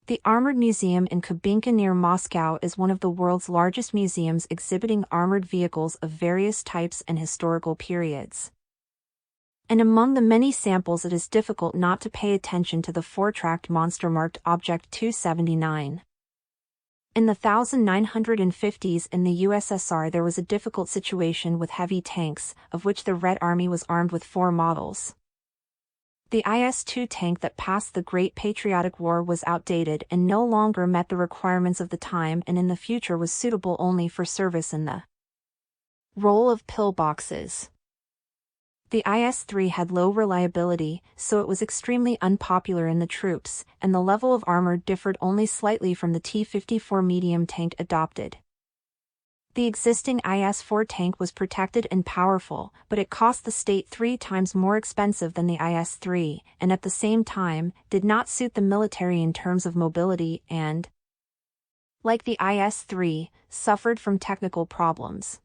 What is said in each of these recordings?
The Armored Museum in Kubinka near Moscow is one of the world's largest museums exhibiting armored vehicles of various types and historical periods. And among the many samples, it is difficult not to pay attention to the four-tracked monster marked Object 279. In the 1950s in the USSR there was a difficult situation with heavy tanks, of which the Red Army was armed with 4 models. The IS-2 tank that passed the Great Patriotic War was outdated and no longer met the requirements of the time, and in the future was suitable only for service in the role of pillboxes. The IS-3 had low reliability, so it was extremely unpopular in the troops, and the level of armor differed only slightly from the T-54 medium tank adopted. The existing IS-4 tank was protected and powerful, but it cost the state 3 times more expensive than the IS-3, and at the same time, did not suit the military in terms of mobility and, like the IS-3, suffered from technical problems.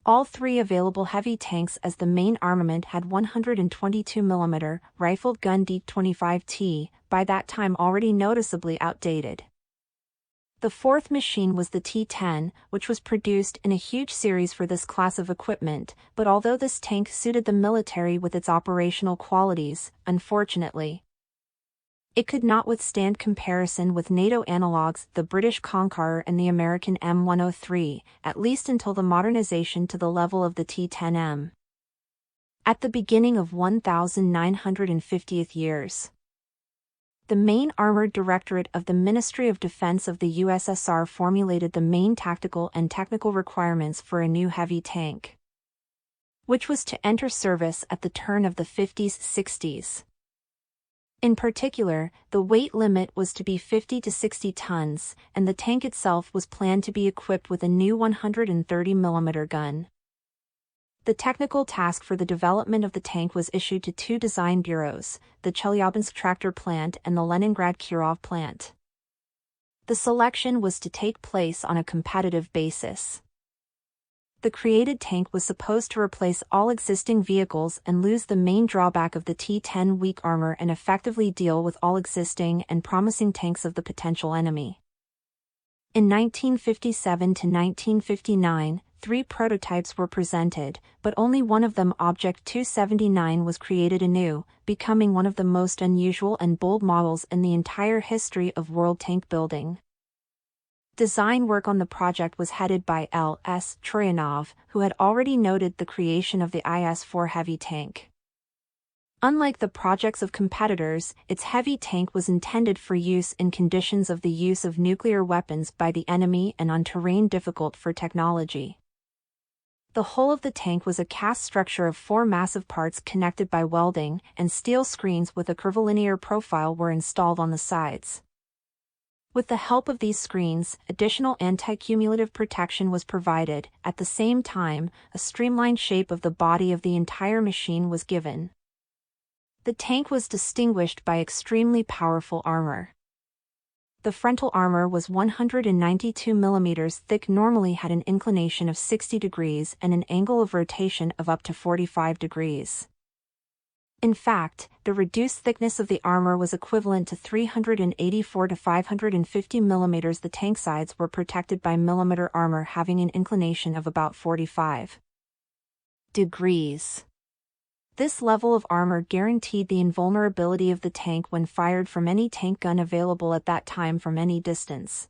All 3 available heavy tanks as the main armament had 122mm rifled gun D-25T, by that time already noticeably outdated. The 4th machine was the T-10, which was produced in a huge series for this class of equipment, but although this tank suited the military with its operational qualities, unfortunately, it could not withstand comparison with NATO analogues, the British Conqueror and the American M103, at least until the modernization to the level of the T-10M. At the beginning of 1950th years, the main Armored Directorate of the Ministry of Defense of the USSR formulated the main tactical and technical requirements for a new heavy tank, which was to enter service at the turn of the 50s-60s. In particular, the weight limit was to be 50 to 60 tons, and the tank itself was planned to be equipped with a new 130mm gun. The technical task for the development of the tank was issued to 2 design bureaus, the Chelyabinsk Tractor Plant and the Leningrad Kirov Plant. The selection was to take place on a competitive basis. The created tank was supposed to replace all existing vehicles and lose the main drawback of the T-10 weak armor and effectively deal with all existing and promising tanks of the potential enemy. In 1957 to 1959, 3 prototypes were presented, but only one of them, Object 279, was created anew, becoming one of the most unusual and bold models in the entire history of world tank building. Design work on the project was headed by L.S. Troyanov, who had already noted the creation of the IS-4 heavy tank. Unlike the projects of competitors, its heavy tank was intended for use in conditions of the use of nuclear weapons by the enemy and on terrain difficult for technology. The whole of the tank was a cast structure of 4 massive parts connected by welding, and steel screens with a curvilinear profile were installed on the sides. With the help of these screens, additional anti-cumulative protection was provided. At the same time, a streamlined shape of the body of the entire machine was given. The tank was distinguished by extremely powerful armor. The frontal armor was 192mm thick, normally had an inclination of 60 degrees and an angle of rotation of up to 45 degrees. In fact, the reduced thickness of the armor was equivalent to 384 to 550mm. The tank sides were protected by millimeter armor having an inclination of about 45 degrees. This level of armor guaranteed the invulnerability of the tank when fired from any tank gun available at that time from any distance.